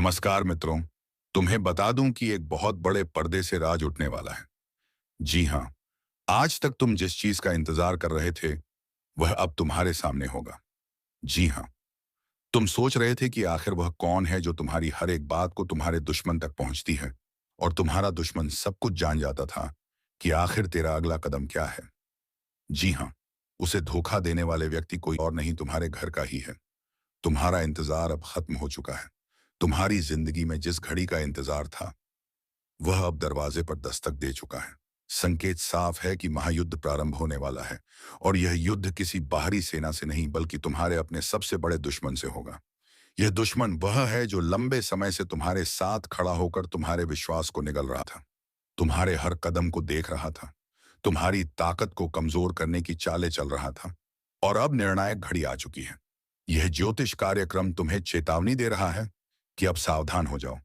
नमस्कार मित्रों। तुम्हें बता दूं कि एक बहुत बड़े पर्दे से राज उठने वाला है। जी हाँ, आज तक तुम जिस चीज का इंतजार कर रहे थे वह अब तुम्हारे सामने होगा। जी हाँ, तुम सोच रहे थे कि आखिर वह कौन है जो तुम्हारी हर एक बात को तुम्हारे दुश्मन तक पहुंचती है, और तुम्हारा दुश्मन सब कुछ जान जाता था कि आखिर तेरा अगला कदम क्या है। जी हाँ, उसे धोखा देने वाले व्यक्ति कोई और नहीं, तुम्हारे घर का ही है। तुम्हारा इंतजार अब खत्म हो चुका है। तुम्हारी जिंदगी में जिस घड़ी का इंतजार था वह अब दरवाजे पर दस्तक दे चुका है। संकेत साफ है कि महायुद्ध प्रारंभ होने वाला है, और यह युद्ध किसी बाहरी सेना से नहीं बल्कि तुम्हारे अपने सबसे बड़े दुश्मन से होगा। यह दुश्मन वह है जो लंबे समय से तुम्हारे साथ खड़ा होकर तुम्हारे विश्वास को निगल रहा था, तुम्हारे हर कदम को देख रहा था, तुम्हारी ताकत को कमजोर करने की चालें चल रहा था। और अब निर्णायक घड़ी आ चुकी है। यह ज्योतिष कार्यक्रम तुम्हें चेतावनी दे रहा है कि अब सावधान हो जाओ,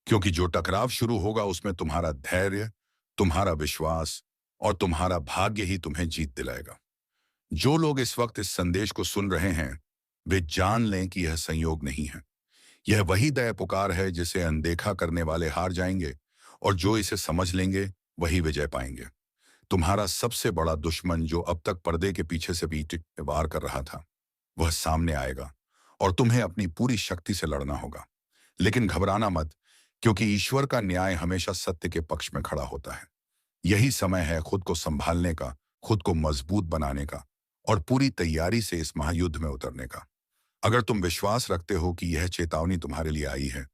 क्योंकि जो टकराव शुरू होगा उसमें तुम्हारा धैर्य, तुम्हारा विश्वास और तुम्हारा भाग्य ही तुम्हें जीत दिलाएगा। जो लोग इस वक्त इस संदेश को सुन रहे हैं वे जान लें कि यह संयोग नहीं है। यह वही दया पुकार है जिसे अनदेखा करने वाले हार जाएंगे, और जो इसे समझ लेंगे वही विजय पाएंगे। तुम्हारा सबसे बड़ा दुश्मन जो अब तक पर्दे के पीछे से भी वार कर रहा था वह सामने आएगा, और तुम्हें अपनी पूरी शक्ति से लड़ना होगा। लेकिन घबराना मत, क्योंकि ईश्वर का न्याय हमेशा सत्य के पक्ष में खड़ा होता है। यही समय है खुद को संभालने का, खुद को मजबूत बनाने का, और पूरी तैयारी से इस महायुद्ध में उतरने का। अगर तुम विश्वास रखते हो कि यह चेतावनी तुम्हारे लिए आई है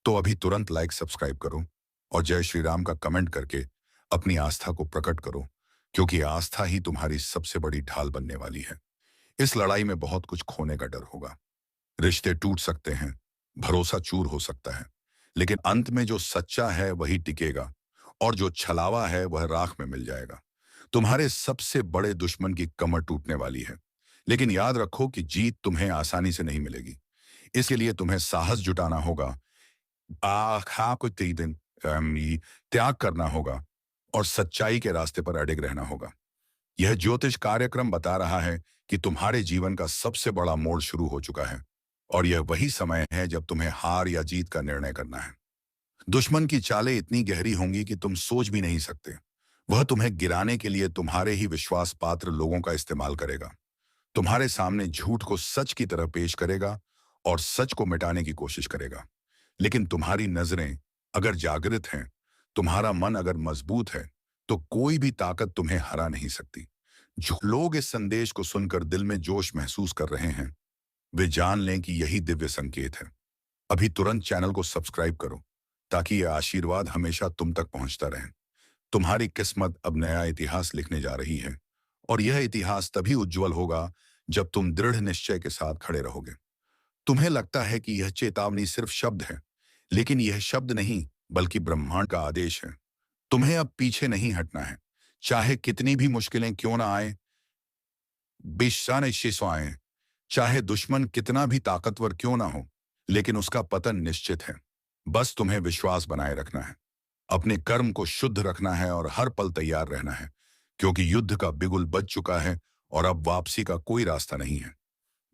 तो अभी तुरंत लाइक सब्सक्राइब करो और जय श्री राम का कमेंट करके अपनी आस्था को प्रकट करो, क्योंकि आस्था ही तुम्हारी सबसे बड़ी ढाल बनने वाली है। इस लड़ाई में बहुत कुछ खोने का डर होगा। रिश्ते टूट सकते हैं, भरोसा चूर हो सकता है, लेकिन अंत में जो सच्चा है वही टिकेगा, और जो छलावा है वह राख में मिल जाएगा। तुम्हारे सबसे बड़े दुश्मन की कमर टूटने वाली है, लेकिन याद रखो कि जीत तुम्हें आसानी से नहीं मिलेगी। इसके लिए तुम्हें साहस जुटाना होगा, हाँ कुछ दिन त्याग करना होगा, और सच्चाई के रास्ते पर अडिग रहना होगा। यह ज्योतिष कार्यक्रम बता रहा है कि तुम्हारे जीवन का सबसे बड़ा मोड़ शुरू हो चुका है, और यह वही समय है जब तुम्हें हार या जीत का निर्णय करना है। दुश्मन की चालें इतनी गहरी होंगी कि तुम सोच भी नहीं सकते। वह तुम्हें गिराने के लिए तुम्हारे ही विश्वास पात्र लोगों का इस्तेमाल करेगा, तुम्हारे सामने झूठ को सच की तरह पेश करेगा और सच को मिटाने की कोशिश करेगा। लेकिन तुम्हारी नजरें अगर जागृत हैं, तुम्हारा मन अगर मजबूत है, तो कोई भी ताकत तुम्हें हरा नहीं सकती। जो लोग इस संदेश को सुनकर दिल में जोश महसूस कर रहे हैं वे जान लें कि यही दिव्य संकेत है। अभी तुरंत चैनल को सब्सक्राइब करो ताकि यह आशीर्वाद हमेशा तुम तक पहुंचता रहे। तुम्हारी किस्मत अब नया इतिहास लिखने जा रही है, और यह इतिहास तभी उज्जवल होगा जब तुम दृढ़ निश्चय के साथ खड़े रहोगे। तुम्हें लगता है कि यह चेतावनी सिर्फ शब्द है, लेकिन यह शब्द नहीं बल्कि ब्रह्मांड का आदेश है। तुम्हें अब पीछे नहीं हटना है, चाहे कितनी भी मुश्किलें क्यों ना आए, बेशान आए, चाहे दुश्मन कितना भी ताकतवर क्यों ना हो, लेकिन उसका पतन निश्चित है। बस तुम्हें विश्वास बनाए रखना है, अपने कर्म को शुद्ध रखना है और हर पल तैयार रहना है, क्योंकि युद्ध का बिगुल बज चुका है और अब वापसी का कोई रास्ता नहीं है।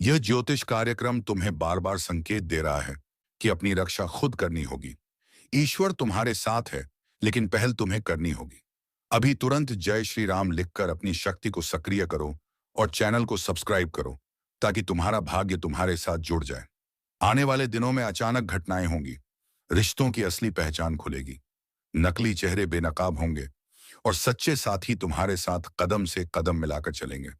यह ज्योतिष कार्यक्रम तुम्हें बार बार संकेत दे रहा है कि अपनी रक्षा खुद करनी होगी। ईश्वर तुम्हारे साथ है, लेकिन पहल तुम्हें करनी होगी। अभी तुरंत जय श्री राम लिखकर अपनी शक्ति को सक्रिय करो और चैनल को सब्सक्राइब करो, ताकि तुम्हारा भाग्य तुम्हारे साथ जुड़ जाए। आने वाले दिनों में अचानक घटनाएं होंगी, रिश्तों की असली पहचान खुलेगी, नकली चेहरे बेनकाब होंगे, और सच्चे साथी तुम्हारे साथ कदम से कदम मिलाकर चलेंगे।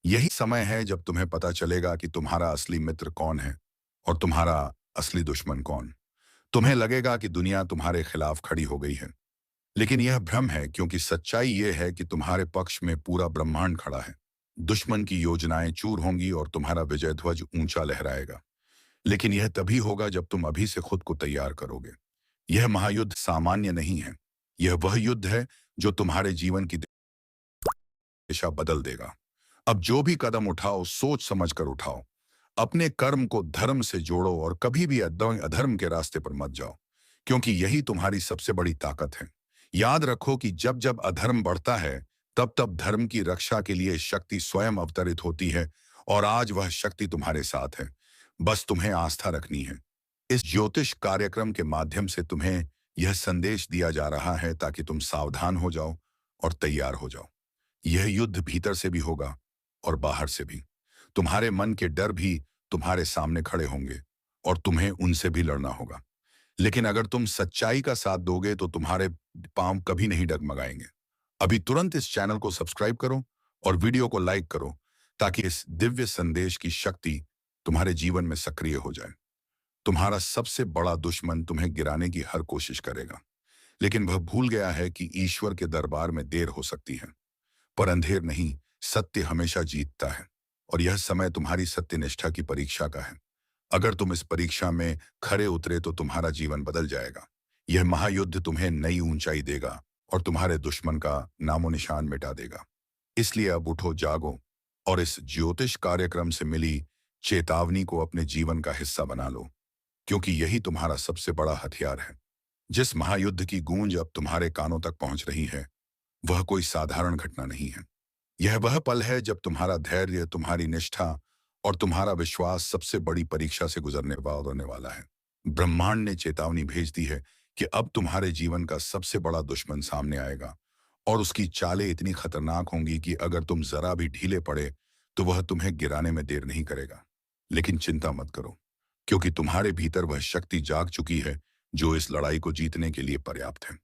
यही समय है जब तुम्हें पता चलेगा कि तुम्हारा असली मित्र कौन है और तुम्हारा असली दुश्मन कौन। तुम्हें लगेगा कि दुनिया तुम्हारे खिलाफ खड़ी हो गई है, लेकिन यह भ्रम है, क्योंकि सच्चाई यह है कि तुम्हारे पक्ष में पूरा ब्रह्मांड खड़ा है। दुश्मन की योजनाएं चूर होंगी और तुम्हारा विजय ध्वज ऊंचा लहराएगा, लेकिन यह तभी होगा जब तुम अभी से खुद को तैयार करोगे। यह महायुद्ध सामान्य नहीं है, यह वह युद्ध है जो तुम्हारे जीवन की दिशा बदल देगा। अब जो भी कदम उठाओ सोच समझ कर उठाओ। अपने कर्म को धर्म से जोड़ो और कभी भी अधर्म के रास्ते पर मत जाओ, क्योंकि यही तुम्हारी सबसे बड़ी ताकत है। याद रखो कि जब जब अधर्म बढ़ता है तब तब धर्म की रक्षा के लिए शक्ति स्वयं अवतरित होती है, और आज वह शक्ति तुम्हारे साथ है। बस तुम्हें आस्था रखनी है, इस ज्योतिष कार्यक्रम के माध्यम से तुम्हें यह संदेश दिया जा रहा है ताकि तुम सावधान हो जाओ और तैयार हो जाओ। यह युद्ध भीतर से भी होगा और बाहर से भी। तुम्हारे मन के डर भी तुम्हारे सामने खड़े होंगे और तुम्हें उनसे भी लड़ना होगा। लेकिन अगर तुम सच्चाई का साथ दोगे तो तुम्हारे पांव कभी नहीं डगमगाएंगे। अभी तुरंत इस चैनल को सब्सक्राइब करो और वीडियो को लाइक करो ताकि इस दिव्य संदेश की शक्ति तुम्हारे जीवन में सक्रिय हो जाए। तुम्हारा सबसे बड़ा दुश्मन तुम्हें गिराने की हर कोशिश करेगा, लेकिन वह भूल गया है कि ईश्वर के दरबार में देर हो सकती है, पर अंधेर नहीं, सत्य हमेशा जीतता है। और यह समय तुम्हारी सत्यनिष्ठा की परीक्षा का है। अगर तुम इस परीक्षा में खरे उतरे तो तुम्हारा जीवन बदल जाएगा। यह महायुद्ध तुम्हें नई ऊंचाई देगा और तुम्हारे दुश्मन का नामो निशान मिटा देगा। इसलिए अब उठो, जागो और इस ज्योतिष कार्यक्रम से मिली चेतावनी को अपने जीवन का हिस्सा बना लो, क्योंकि यही तुम्हारा सबसे बड़ा हथियार है। जिस महायुद्ध की गूंज अब तुम्हारे कानों तक पहुंच रही है, वह कोई साधारण घटना नहीं है। यह वह पल है जब तुम्हारा धैर्य, तुम्हारी निष्ठा और तुम्हारा विश्वास सबसे बड़ी परीक्षा से गुजरने वाला है। ब्रह्मांड ने चेतावनी भेज दी है कि अब तुम्हारे जीवन का सबसे बड़ा दुश्मन सामने आएगा और उसकी चालें इतनी खतरनाक होंगी कि अगर तुम जरा भी ढीले पड़े तो वह तुम्हें गिराने में देर नहीं करेगा। लेकिन चिंता मत करो, क्योंकि तुम्हारे भीतर वह शक्ति जाग चुकी है जो इस लड़ाई को जीतने के लिए पर्याप्त है।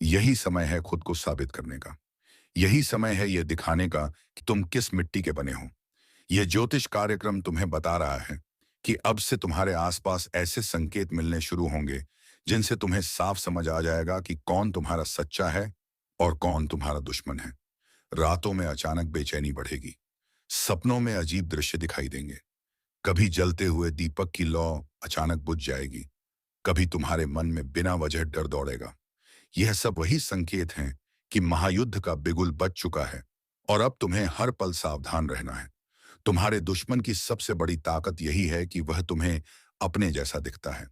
यही समय है खुद को साबित करने का। यही समय है यह दिखाने का कि तुम किस मिट्टी के बने हो। यह ज्योतिष कार्यक्रम तुम्हें बता रहा है कि अब से तुम्हारे आसपास ऐसे संकेत मिलने शुरू होंगे जिनसे तुम्हें साफ समझ आ जाएगा कि कौन तुम्हारा सच्चा है और कौन तुम्हारा दुश्मन है। रातों में अचानक बेचैनी बढ़ेगी, सपनों में अजीब दृश्य दिखाई देंगे, कभी जलते हुए दीपक की लौ अचानक बुझ जाएगी, कभी तुम्हारे मन में बिना वजह डर दौड़ेगा। यह सब वही संकेत हैं कि महायुद्ध का बिगुल बज चुका है और अब तुम्हें हर पल सावधान रहना है। तुम्हारे दुश्मन की सबसे बड़ी ताकत यही है कि वह तुम्हें अपने जैसा दिखता है।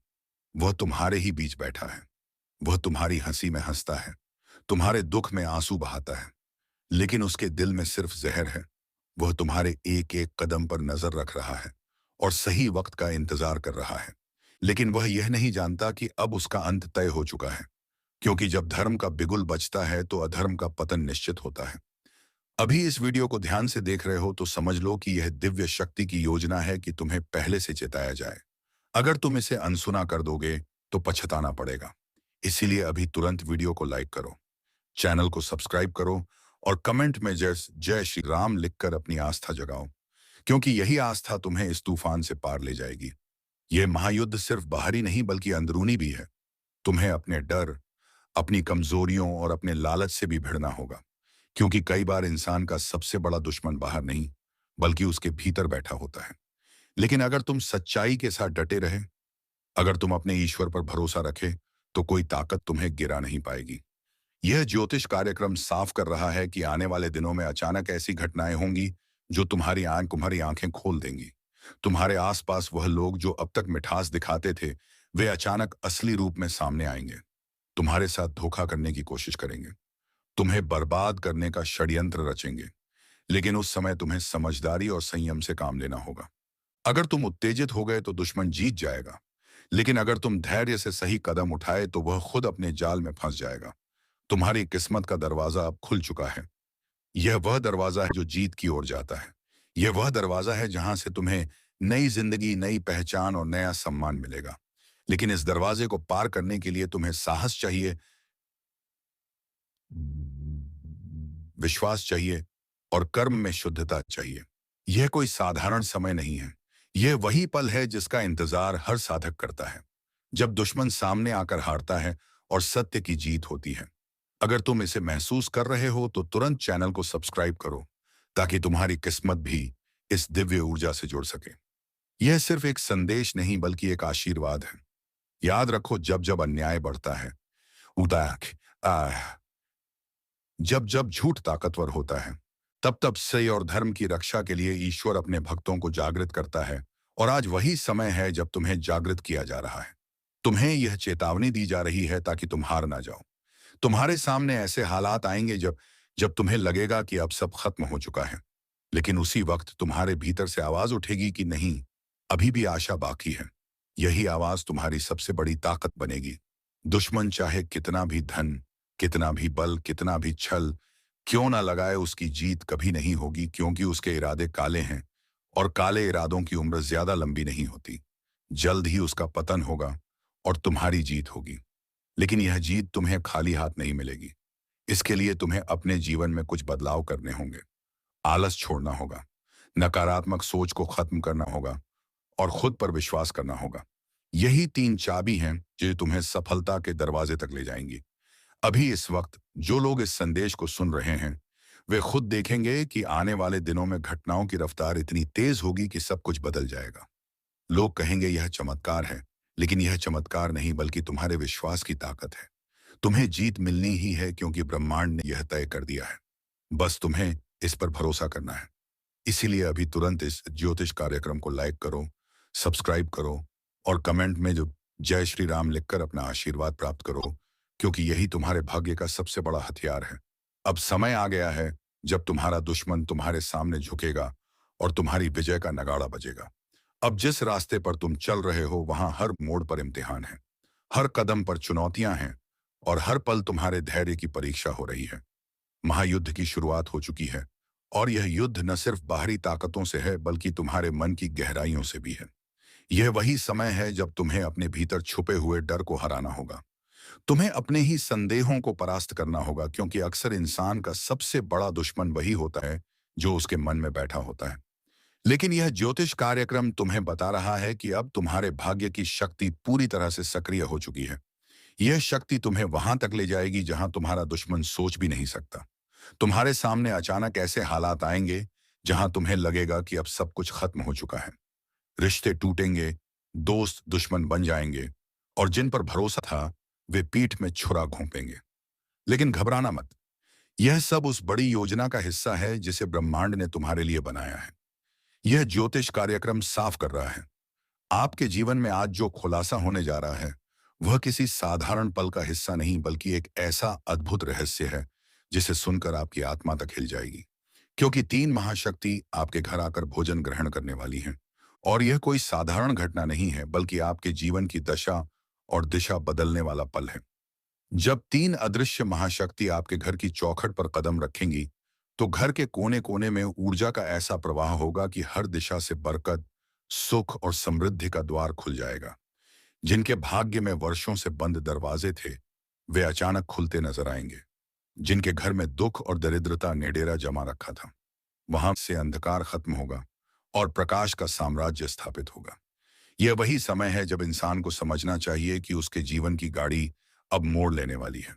वह तुम्हारे ही बीच बैठा है। वह तुम्हारी हंसी में हंसता है, तुम्हारे दुख में आंसू बहाता है, लेकिन उसके दिल में सिर्फ जहर है। वह तुम्हारे एक एक कदम पर नजर रख रहा है और सही वक्त का इंतजार कर रहा है। लेकिन वह यह नहीं जानता कि अब उसका अंत तय हो चुका है, क्योंकि जब धर्म का बिगुल बजता है तो अधर्म का पतन निश्चित होता है। अभी इस वीडियो को ध्यान से देख रहे हो तो समझ लो कि यह दिव्य शक्ति की योजना है कि तुम्हें पहले से चेताया जाए। अगर तुम इसे अनसुना कर दोगे तो पछताना पड़ेगा। इसीलिए अभी तुरंत वीडियो को लाइक करो, चैनल को सब्सक्राइब करो और कमेंट में जय जय श्री राम लिखकर अपनी आस्था जगाओ, क्योंकि यही आस्था तुम्हें इस तूफान से पार ले जाएगी। यह महायुद्ध सिर्फ बाहरी नहीं बल्कि अंदरूनी भी है। तुम्हें अपने डर, अपनी कमजोरियों और अपने लालच से भी भिड़ना होगा, क्योंकि कई बार इंसान का सबसे बड़ा दुश्मन बाहर नहीं बल्कि उसके भीतर बैठा होता है। लेकिन अगर तुम सच्चाई के साथ डटे रहे, अगर तुम अपने ईश्वर पर भरोसा रखे, तो कोई ताकत तुम्हें गिरा नहीं पाएगी। यह ज्योतिष कार्यक्रम साफ कर रहा है कि आने वाले दिनों में अचानक ऐसी घटनाएं होंगी जो तुम्हारी आंखें खोल देंगी। तुम्हारे आसपास वह लोग जो अब तक मिठास दिखाते थे, वे अचानक असली रूप में सामने आएंगे। तुम्हारे साथ धोखा करने की कोशिश करेंगे, तुम्हें बर्बाद करने का षड्यंत्र रचेंगे। लेकिन उस समय तुम्हें समझदारी और संयम से काम लेना होगा। अगर तुम उत्तेजित हो गए तो दुश्मन जीत जाएगा, लेकिन अगर तुम धैर्य से सही कदम उठाए तो वह खुद अपने जाल में फंस जाएगा। तुम्हारी किस्मत का दरवाजा अब खुल चुका है। यह वह दरवाजा है जो जीत की ओर जाता है। यह वह दरवाजा है जहां से तुम्हें नई जिंदगी, नई पहचान और नया सम्मान मिलेगा। लेकिन इस दरवाजे को पार करने के लिए तुम्हें साहस चाहिए, विश्वास चाहिए और कर्म में शुद्धता चाहिए। यह कोई साधारण समय नहीं है। यह वही पल है जिसका इंतजार हर साधक करता है, जब दुश्मन सामने आकर हारता है और सत्य की जीत होती है। अगर तुम इसे महसूस कर रहे हो तो तुरंत चैनल को सब्सक्राइब करो, ताकि तुम्हारी किस्मत भी इस दिव्य ऊर्जा से जुड़ सके। यह सिर्फ एक संदेश नहीं बल्कि एक आशीर्वाद है। याद रखो, जब जब अन्याय बढ़ता है, जब जब झूठ ताकतवर होता है, तब तब सही और धर्म की रक्षा के लिए ईश्वर अपने भक्तों को जागृत करता है। और आज वही समय है जब तुम्हें जागृत किया जा रहा है। तुम्हें यह चेतावनी दी जा रही है ताकि तुम हार ना जाओ। तुम्हारे सामने ऐसे हालात आएंगे जब जब तुम्हें लगेगा कि अब सब खत्म हो चुका है, लेकिन उसी वक्त तुम्हारे भीतर से आवाज उठेगी कि नहीं, अभी भी आशा बाकी है। यही आवाज तुम्हारी सबसे बड़ी ताकत बनेगी। दुश्मन चाहे कितना भी धन, कितना भी बल, कितना भी छल क्यों ना लगाए, उसकी जीत कभी नहीं होगी, क्योंकि उसके इरादे काले हैं और काले इरादों की उम्र ज्यादा लंबी नहीं होती। जल्द ही उसका पतन होगा और तुम्हारी जीत होगी। लेकिन यह जीत तुम्हें खाली हाथ नहीं मिलेगी। इसके लिए तुम्हें अपने जीवन में कुछ बदलाव करने होंगे। आलस छोड़ना होगा, नकारात्मक सोच को खत्म करना होगा और खुद पर विश्वास करना होगा। यही 3 चाबी हैं जो तुम्हें सफलता के दरवाजे तक ले जाएंगी। अभी इस वक्त जो लोग इस संदेश को सुन रहे हैं, वे खुद देखेंगे कि आने वाले दिनों में घटनाओं की रफ्तार इतनी तेज होगी कि सब कुछ बदल जाएगा। लोग कहेंगे यह चमत्कार है, लेकिन यह चमत्कार नहीं बल्कि तुम्हारे विश्वास की ताकत है। तुम्हें जीत मिलनी ही है, क्योंकि ब्रह्मांड ने यह तय कर दिया है। बस तुम्हें इस पर भरोसा करना है। इसीलिए अभी तुरंत इस ज्योतिष कार्यक्रम को लाइक करो, सब्सक्राइब करो और कमेंट में जो जय श्री राम लिखकर अपना आशीर्वाद प्राप्त करो, क्योंकि यही तुम्हारे भाग्य का सबसे बड़ा हथियार है। अब समय आ गया है जब तुम्हारा दुश्मन तुम्हारे सामने झुकेगा और तुम्हारी विजय का नगाड़ा बजेगा। अब जिस रास्ते पर तुम चल रहे हो, वहां हर मोड़ पर इम्तिहान है, हर कदम पर चुनौतियां हैं और हर पल तुम्हारे धैर्य की परीक्षा हो रही है। महायुद्ध की शुरुआत हो चुकी है और यह युद्ध न सिर्फ बाहरी ताकतों से है बल्कि तुम्हारे मन की गहराइयों से भी है। यह वही समय है जब तुम्हें अपने भीतर छुपे हुए डर को हराना होगा। तुम्हें अपने ही संदेहों को परास्त करना होगा, क्योंकि अक्सर इंसान का सबसे बड़ा दुश्मन वही होता है जो उसके मन में बैठा होता है। लेकिन यह ज्योतिष कार्यक्रम तुम्हें बता रहा है कि अब तुम्हारे भाग्य की शक्ति पूरी तरह से सक्रिय हो चुकी है। यह शक्ति तुम्हें वहां तक ले जाएगी जहां तुम्हारा दुश्मन सोच भी नहीं सकता। तुम्हारे सामने अचानक ऐसे हालात आएंगे जहां तुम्हें लगेगा कि अब सब कुछ खत्म हो चुका है। रिश्ते टूटेंगे, दोस्त दुश्मन बन जाएंगे और जिन पर भरोसा था वे पीठ में छुरा घोंपेंगे। लेकिन घबराना मत, यह सब उस बड़ी योजना का हिस्सा है जिसे ब्रह्मांड ने तुम्हारे लिए बनाया है। यह ज्योतिष कार्यक्रम साफ कर रहा है, आपके जीवन में आज जो खुलासा होने जा रहा है वह किसी साधारण पल का हिस्सा नहीं बल्कि एक ऐसा अद्भुत रहस्य है जिसे सुनकर आपकी आत्मा तक हिल जाएगी। क्योंकि 3 महाशक्ति आपके घर आकर भोजन ग्रहण करने वाली हैं और यह कोई साधारण घटना नहीं है बल्कि आपके जीवन की दशा और दिशा बदलने वाला पल है। जब 3 अदृश्य महाशक्ति आपके घर की चौखट पर कदम रखेंगी तो घर के कोने कोने में ऊर्जा का ऐसा प्रवाह होगा कि हर दिशा से बरकत, सुख और समृद्धि का द्वार खुल जाएगा। जिनके भाग्य में वर्षों से बंद दरवाजे थे वे अचानक खुलते नजर आएंगे। जिनके घर में दुख और दरिद्रता ने डेरा जमा रखा था, वहां से अंधकार खत्म होगा और प्रकाश का साम्राज्य स्थापित होगा। यह वही समय है जब इंसान को समझना चाहिए कि उसके जीवन की गाड़ी अब मोड़ लेने वाली है।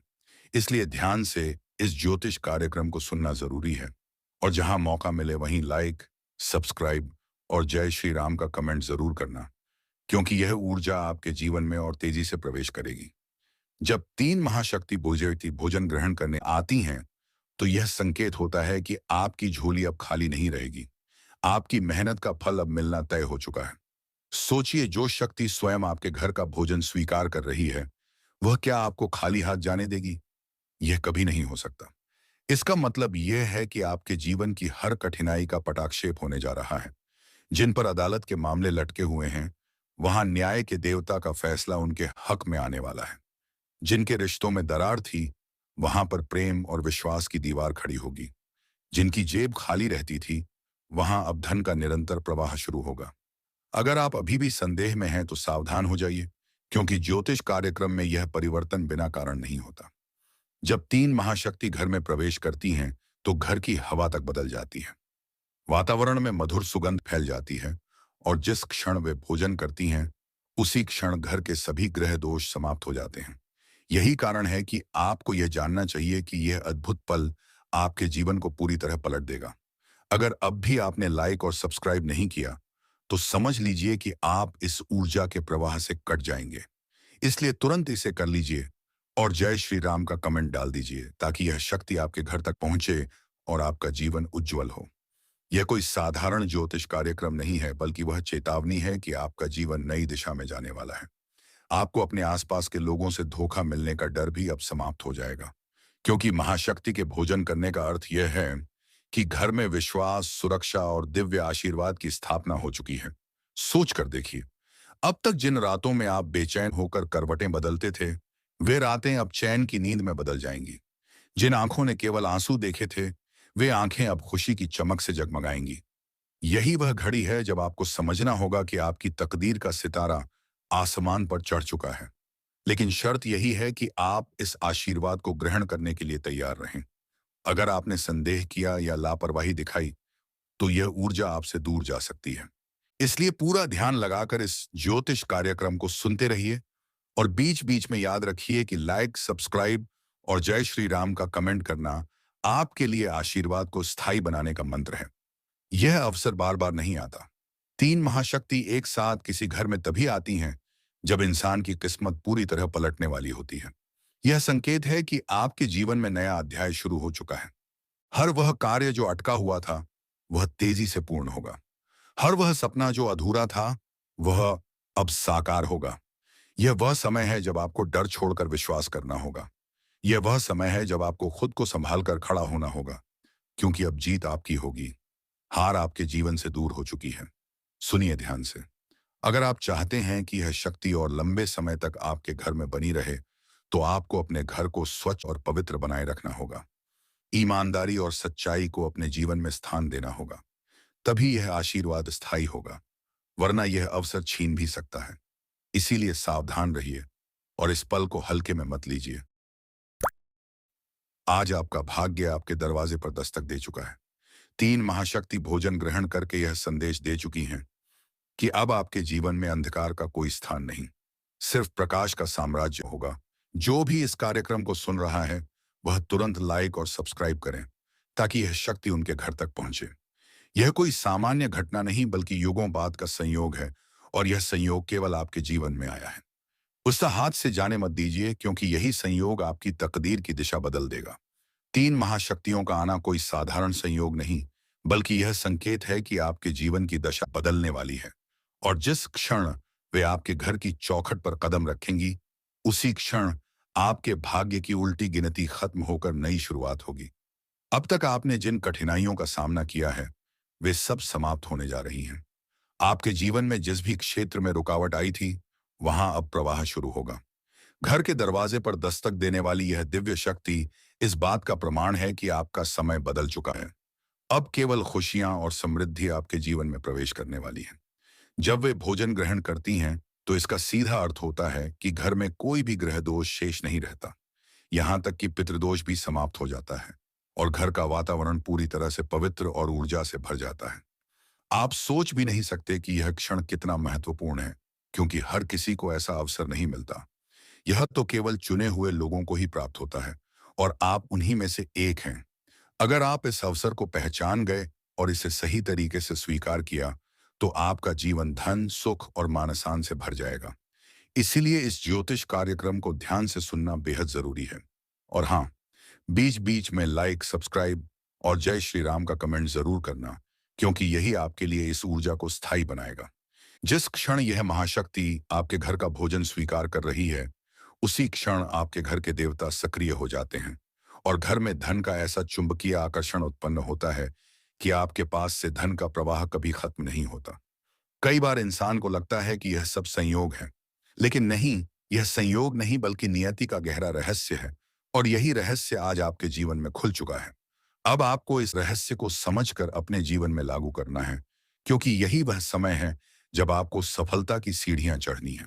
इसलिए ध्यान से इस ज्योतिष कार्यक्रम को सुनना जरूरी है और जहां मौका मिले वहीं लाइक, सब्सक्राइब और जय श्री राम का कमेंट जरूर करना, क्योंकि यह ऊर्जा आपके जीवन में और तेजी से प्रवेश करेगी। जब 3 महाशक्ति भोजन ग्रहण करने आती हैं तो यह संकेत होता है कि आपकी झोली अब खाली नहीं रहेगी। आपकी मेहनत का फल अब मिलना तय हो चुका है। सोचिए, जो शक्ति स्वयं आपके घर का भोजन स्वीकार कर रही है वह क्या आपको खाली हाथ जाने देगी? यह कभी नहीं हो सकता। इसका मतलब यह है कि आपके जीवन की हर कठिनाई का पटाक्षेप होने जा रहा है। जिन पर अदालत के मामले लटके हुए हैं वहां न्याय के देवता का फैसला उनके हक में आने वाला है। जिनके रिश्तों में दरार थी वहां पर प्रेम और विश्वास की दीवार खड़ी होगी। जिनकी जेब खाली रहती थी वहां अब धन का निरंतर प्रवाह शुरू होगा। अगर आप अभी भी संदेह में हैं तो सावधान हो जाइए, क्योंकि ज्योतिष कार्यक्रम में यह परिवर्तन बिना कारण नहीं होता। जब 3 महाशक्ति घर में प्रवेश करती हैं तो घर की हवा तक बदल जाती है। वातावरण में मधुर सुगंध फैल जाती है और जिस क्षण वे भोजन करती हैं उसी क्षण घर के सभी ग्रह दोष समाप्त हो जाते हैं। यही कारण है कि आपको यह जानना चाहिए कि यह अद्भुत पल आपके जीवन को पूरी तरह पलट देगा। अगर अब भी आपने लाइक और सब्सक्राइब नहीं किया तो समझ लीजिए कि आप इस ऊर्जा के प्रवाह से कट जाएंगे। इसलिए तुरंत इसे कर लीजिए और जय श्री राम का कमेंट डाल दीजिए, ताकि यह शक्ति आपके घर तक पहुंचे और आपका जीवन उज्जवल हो। यह कोई साधारण ज्योतिष कार्यक्रम नहीं है बल्कि वह चेतावनी है कि आपका जीवन नई दिशा में जाने वाला है। आपको अपने आसपास के लोगों से धोखा मिलने का डर भी अब समाप्त हो जाएगा, क्योंकि महाशक्ति के भोजन करने का अर्थ यह है कि घर में विश्वास, सुरक्षा और दिव्य आशीर्वाद की स्थापना हो चुकी है। सोच कर देखिए, अब तक जिन रातों में आप बेचैन होकर करवटें बदलते थे, वे रातें अब चैन की नींद में बदल जाएंगी। जिन आंखों ने केवल आंसू देखे थे, वे आंखें अब खुशी की चमक से जगमगाएंगी। यही वह घड़ी है जब आपको समझना होगा कि आपकी तकदीर का सितारा आसमान पर चढ़ चुका है। लेकिन शर्त यही है कि आप इस आशीर्वाद को ग्रहण करने के लिए तैयार रहें। अगर आपने संदेह किया या लापरवाही दिखाई, तो यह ऊर्जा आपसे दूर जा सकती है। इसलिए पूरा ध्यान लगाकर इस ज्योतिष कार्यक्रम को सुनते रहिए और बीच बीच में याद रखिए कि लाइक, सब्सक्राइब और जय श्री राम का कमेंट करना आपके लिए आशीर्वाद को स्थायी बनाने का मंत्र है। यह अवसर बार बार नहीं आता। तीन महाशक्ति एक साथ किसी घर में तभी आती हैं जब इंसान की किस्मत पूरी तरह पलटने वाली होती है। यह संकेत है कि आपके जीवन में नया अध्याय शुरू हो चुका है। हर वह कार्य जो अटका हुआ था, वह तेजी से पूर्ण होगा। हर वह सपना जो अधूरा था, वह अब साकार होगा। यह वह समय है जब आपको डर छोड़कर विश्वास करना होगा। यह वह समय है जब आपको खुद को संभाल कर खड़ा होना होगा, क्योंकि अब जीत आपकी होगी। हार आपके जीवन से दूर हो चुकी है। सुनिए ध्यान से। अगर आप चाहते हैं कि यह शक्ति और लंबे समय तक आपके घर में बनी रहे, तो आपको अपने घर को स्वच्छ और पवित्र बनाए रखना होगा। ईमानदारी और सच्चाई को अपने जीवन में स्थान देना होगा। तभी यह आशीर्वाद स्थायी होगा, वरना यह अवसर छीन भी सकता है। इसीलिए सावधान रहिए और इस पल को हल्के में मत लीजिए। आज आपका भाग्य आपके दरवाजे पर दस्तक दे चुका है। तीन महाशक्ति भोजन ग्रहण करके यह संदेश दे चुकी हैं कि अब आपके जीवन में अंधकार का कोई स्थान नहीं, सिर्फ प्रकाश का साम्राज्य होगा। जो भी इस कार्यक्रम को सुन रहा है, वह तुरंत लाइक और सब्सक्राइब करें, ताकि यह शक्ति उनके घर तक पहुंचे। यह कोई सामान्य घटना नहीं, बल्कि युगों बाद का संयोग है, और यह संयोग केवल आपके जीवन में आया है। उसका हाथ से जाने मत दीजिए, क्योंकि यही संयोग आपकी तकदीर की दिशा बदल देगा। तीन महाशक्तियों का आना कोई साधारण संयोग नहीं, बल्कि यह संकेत है कि आपके जीवन की दशा बदलने वाली है। और जिस क्षण वे आपके घर की चौखट पर कदम रखेंगी, उसी क्षण आपके भाग्य की उल्टी गिनती खत्म होकर नई शुरुआत होगी। अब तक आपने जिन कठिनाइयों का सामना किया है, वे सब समाप्त होने जा रही हैं। आपके जीवन में जिस भी क्षेत्र में रुकावट आई थी, वहां अब प्रवाह शुरू होगा। घर के दरवाजे पर दस्तक देने वाली यह दिव्य शक्ति इस बात का प्रमाण है कि आपका समय बदल चुका है। अब केवल खुशियां और समृद्धि आपके जीवन में प्रवेश करने वाली है। जब वे भोजन ग्रहण करती हैं, तो इसका सीधा अर्थ होता है कि घर में कोई भी ग्रह दोष शेष नहीं रहता। यहां तक कि पितृदोष भी समाप्त हो जाता है और घर का वातावरण पूरी तरह से पवित्र और ऊर्जा से भर जाता है। आप सोच भी नहीं सकते कि यह क्षण कितना महत्वपूर्ण है, क्योंकि हर किसी को ऐसा अवसर नहीं मिलता। यह तो केवल चुने हुए लोगों को ही प्राप्त होता है, और आप उन्हीं में से एक हैं। अगर आप इस अवसर को पहचान गए और इसे सही तरीके से स्वीकार किया, तो आपका जीवन धन, सुख और मानसान से भर जाएगा। इसीलिए इस ज्योतिष कार्यक्रम को ध्यान से सुनना बेहद जरूरी है। और हाँ, बीच बीच में लाइक, सब्सक्राइब और जय श्री राम का कमेंट जरूर करना, क्योंकि यही आपके लिए इस ऊर्जा को स्थायी बनाएगा। जिस क्षण यह महाशक्ति आपके घर का भोजन स्वीकार कर रही है, उसी क्षण आपके घर के देवता सक्रिय हो जाते हैं और घर में धन का ऐसा चुंबकीय आकर्षण उत्पन्न होता है कि आपके पास से धन का प्रवाह कभी खत्म नहीं होता। कई बार इंसान को लगता है कि यह सब संयोग है, लेकिन नहीं, यह संयोग नहीं बल्कि नियति का गहरा रहस्य है, और यही रहस्य आज आपके जीवन में खुल चुका है। अब आपको इस रहस्य को समझकर अपने जीवन में लागू करना है, क्योंकि यही वह समय है जब आपको सफलता की सीढ़ियां चढ़नी है।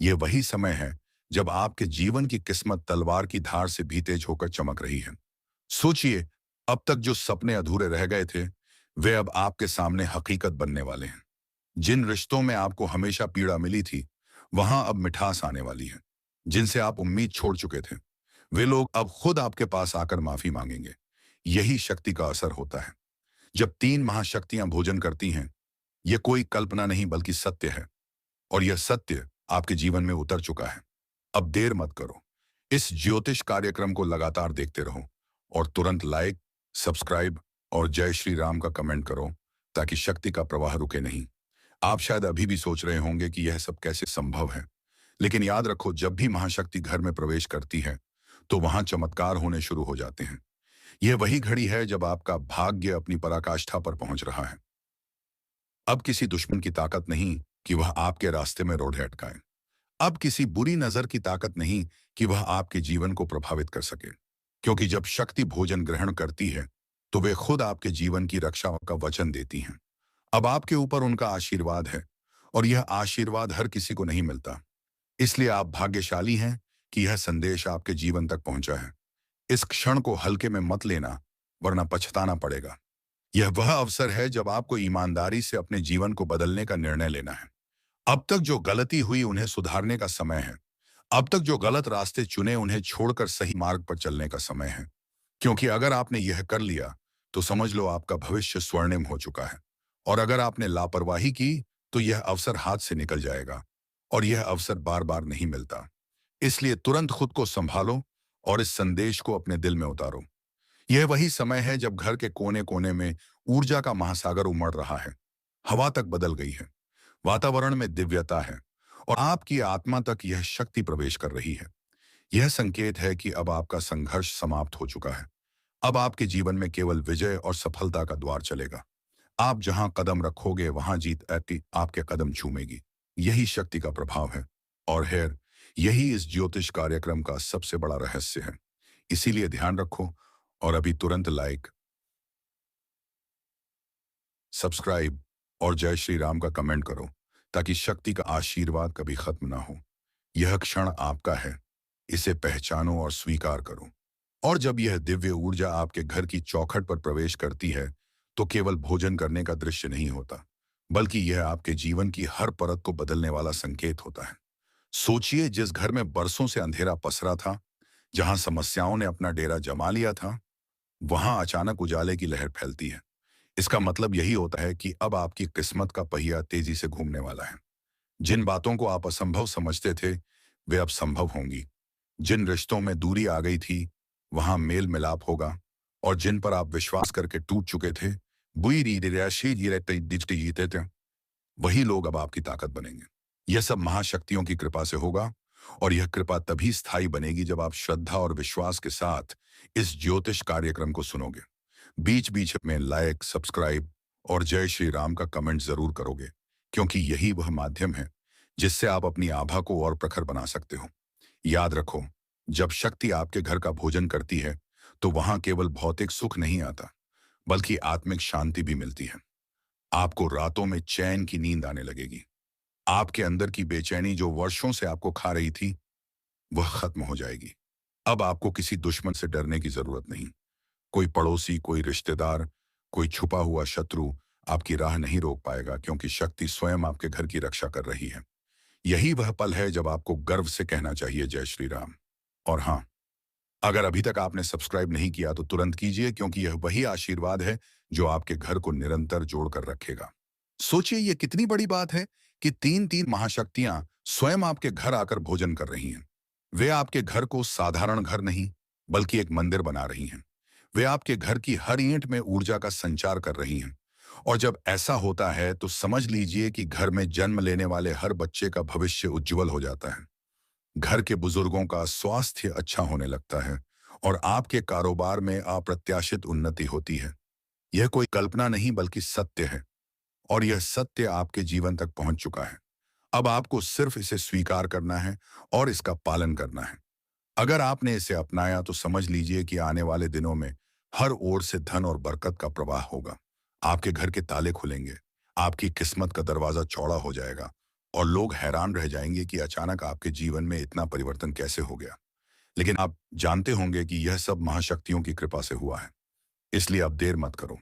यह वही समय है जब आपके जीवन की किस्मत तलवार की धार से भी तेज होकर चमक रही है। सोचिए, अब तक जो सपने अधूरे रह गए थे, वे अब आपके सामने हकीकत बनने वाले हैं। जिन रिश्तों में आपको हमेशा पीड़ा मिली थी, वहां अब मिठास आने वाली है। जिनसे आप उम्मीद छोड़ चुके थे, वे लोग अब खुद आपके पास आकर माफी मांगेंगे। यही शक्ति का असर होता है। जब तीन महाशक्तियां भोजन करती हैं, यह कोई कल्पना नहीं बल्कि सत्य है, और यह सत्य आपके जीवन में उतर चुका है। अब देर मत करो, इस ज्योतिष कार्यक्रम को लगातार देखते रहो और तुरंत लाइक, सब्सक्राइब और जय श्री राम का कमेंट करो, ताकि शक्ति का प्रवाह रुके नहीं। आप शायद अभी भी सोच रहे होंगे कि यह सब कैसे संभव है, लेकिन याद रखो, जब भी महाशक्ति घर में प्रवेश करती है, तो वहां चमत्कार होने शुरू हो जाते हैं। यह वही घड़ी है जब आपका भाग्य अपनी पराकाष्ठा पर पहुंच रहा है। अब किसी दुश्मन की ताकत नहीं, कि वह आपके रास्ते में रोड़े अटकाए। अब किसी बुरी नजर की ताकत नहीं कि वह आपके जीवन को प्रभावित कर सके, क्योंकि जब शक्ति भोजन ग्रहण करती है तो वे खुद आपके जीवन की रक्षा का वचन देती हैं। अब आपके ऊपर उनका आशीर्वाद है, और यह आशीर्वाद हर किसी को नहीं मिलता। इसलिए आप भाग्यशाली हैं कि यह संदेश आपके जीवन तक पहुंचा है। इस क्षण को हल्के में मत लेना, वरना पछताना पड़ेगा। यह वह अवसर है जब आपको ईमानदारी से अपने जीवन को बदलने का निर्णय लेना है। अब तक जो गलती हुई उन्हें सुधारने का समय है। अब तक जो गलत रास्ते चुने उन्हें छोड़कर सही मार्ग पर चलने का समय है। क्योंकि अगर आपने यह कर लिया तो समझ लो आपका भविष्य स्वर्णिम हो चुका है। और अगर आपने लापरवाही की तो यह अवसर हाथ से निकल जाएगा, और यह अवसर बार बार नहीं मिलता। इसलिए तुरंत खुद को संभालो और इस संदेश को अपने दिल में उतारो। यह वही समय है जब घर के कोने कोने में ऊर्जा का महासागर उमड़ रहा है। हवा तक बदल गई है, वातावरण में दिव्यता है, और आपकी आत्मा तक यह शक्ति प्रवेश कर रही है। यह संकेत है कि अब आपका संघर्ष समाप्त हो चुका है। अब आपके जीवन में केवल विजय और सफलता का द्वार चलेगा। आप जहां कदम रखोगे वहां जीत आती आपके कदम चूमेगी। यही शक्ति का प्रभाव है, और खैर यही इस ज्योतिष कार्यक्रम का सबसे बड़ा रहस्य है। इसीलिए ध्यान रखो, और अभी तुरंत लाइक, सब्सक्राइब और जय श्री राम का कमेंट करो, ताकि शक्ति का आशीर्वाद कभी खत्म ना हो। यह क्षण आपका है, इसे पहचानो और स्वीकार करो। और जब यह दिव्य ऊर्जा आपके घर की चौखट पर प्रवेश करती है तो केवल भोजन करने का दृश्य नहीं होता, बल्कि यह आपके जीवन की हर परत को बदलने वाला संकेत होता है। सोचिए, जिस घर में बरसों से अंधेरा पसरा था, जहां समस्याओं ने अपना डेरा जमा लिया था, वहां अचानक उजाले की लहर फैलती है। इसका मतलब यही होता है कि अब आपकी किस्मत का पहिया तेजी से घूमने वाला है। जिन बातों को आप असंभव समझते थे वे अब संभव होंगी। जिन रिश्तों में दूरी आ गई थी वहां मेल मिलाप होगा, और जिन पर आप विश्वास करके टूट चुके थे, जीते थे, वही लोग अब आपकी ताकत बनेंगे। यह सब महाशक्तियों की कृपा से होगा, और यह कृपा तभी स्थायी बनेगी जब आप श्रद्धा और विश्वास के साथ इस ज्योतिष कार्यक्रम को सुनोगे। बीच बीच में लाइक, सब्सक्राइब और जय श्री राम का कमेंट जरूर करोगे, क्योंकि यही वह माध्यम है जिससे आप अपनी आभा को और प्रखर बना सकते हो। याद रखो, जब शक्ति आपके घर का भोजन करती है तो वहां केवल भौतिक सुख नहीं आता, बल्कि आत्मिक शांति भी मिलती है। आपको रातों में चैन की नींद आने लगेगी। आपके अंदर की बेचैनी जो वर्षों से आपको खा रही थी, वह खत्म हो जाएगी। अब आपको किसी दुश्मन से डरने की जरूरत नहीं। कोई पड़ोसी, कोई रिश्तेदार, कोई छुपा हुआ शत्रु आपकी राह नहीं रोक पाएगा, क्योंकि शक्ति स्वयं आपके घर की रक्षा कर रही है। यही वह पल है जब आपको गर्व से कहना चाहिए जय श्री राम। और हाँ, अगर अभी तक आपने सब्सक्राइब नहीं किया तो तुरंत कीजिए, क्योंकि यह वही आशीर्वाद है जो आपके घर को निरंतर जोड़कर रखेगा। सोचिए, यह कितनी बड़ी बात है कि तीन तीन महाशक्तियां स्वयं आपके घर आकर भोजन कर रही हैं। वे आपके घर को साधारण घर नहीं, बल्कि एक मंदिर बना रही हैं। वे आपके घर की हर ईंट में ऊर्जा का संचार कर रही हैं। और जब ऐसा होता है तो समझ लीजिए कि घर में जन्म लेने वाले हर बच्चे का भविष्य उज्जवल हो जाता है। घर के बुजुर्गों का स्वास्थ्य अच्छा होने लगता है, और आपके कारोबार में अप्रत्याशित उन्नति होती है। यह कोई कल्पना नहीं बल्कि सत्य है, और यह सत्य आपके जीवन तक पहुंच चुका है। अब आपको सिर्फ इसे स्वीकार करना है और इसका पालन करना है। अगर आपने इसे अपनाया तो समझ लीजिए कि आने वाले दिनों में हर ओर से धन और बरकत का प्रवाह होगा। आपके घर के ताले खुलेंगे, आपकी किस्मत का दरवाजा चौड़ा हो जाएगा, और लोग हैरान रह जाएंगे कि अचानक आपके जीवन में इतना परिवर्तन कैसे हो गया। लेकिन आप जानते होंगे कि यह सब महाशक्तियों की कृपा से हुआ है। इसलिए अब देर मत करो,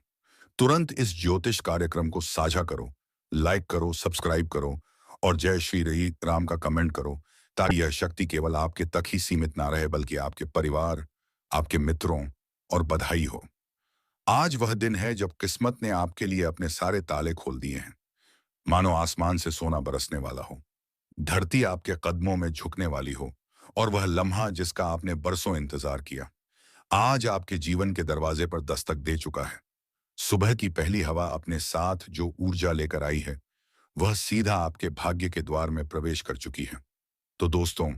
तुरंत इस ज्योतिष कार्यक्रम को साझा करो, लाइक करो, सब्सक्राइब करो और जय श्री राम का कमेंट करो, ताकि यह शक्ति केवल आपके तक ही सीमित ना रहे, बल्कि आपके परिवार, आपके मित्रों और बधाई हो। आज वह दिन है जब किस्मत ने आपके लिए अपने सारे ताले खोल दिए हैं। मानो आसमान से सोना बरसने वाला हो, धरती आपके कदमों में झुकने वाली हो, और वह लम्हा जिसका आपने बरसों इंतजार किया, आज आपके जीवन के दरवाजे पर दस्तक दे चुका है। सुबह की पहली हवा अपने साथ जो ऊर्जा लेकर आई है, वह सीधा आपके भाग्य के द्वार में प्रवेश कर चुकी है। तो दोस्तों,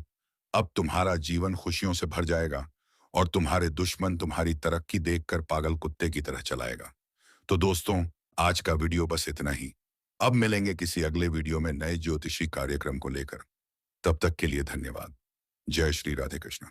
अब तुम्हारा जीवन खुशियों से भर जाएगा, और तुम्हारे दुश्मन तुम्हारी तरक्की देखकर पागल कुत्ते की तरह चलाएगा। तो दोस्तों, आज का वीडियो बस इतना ही। अब मिलेंगे किसी अगले वीडियो में नए ज्योतिषी कार्यक्रम को लेकर। तब तक के लिए धन्यवाद। जय श्री राधे कृष्ण।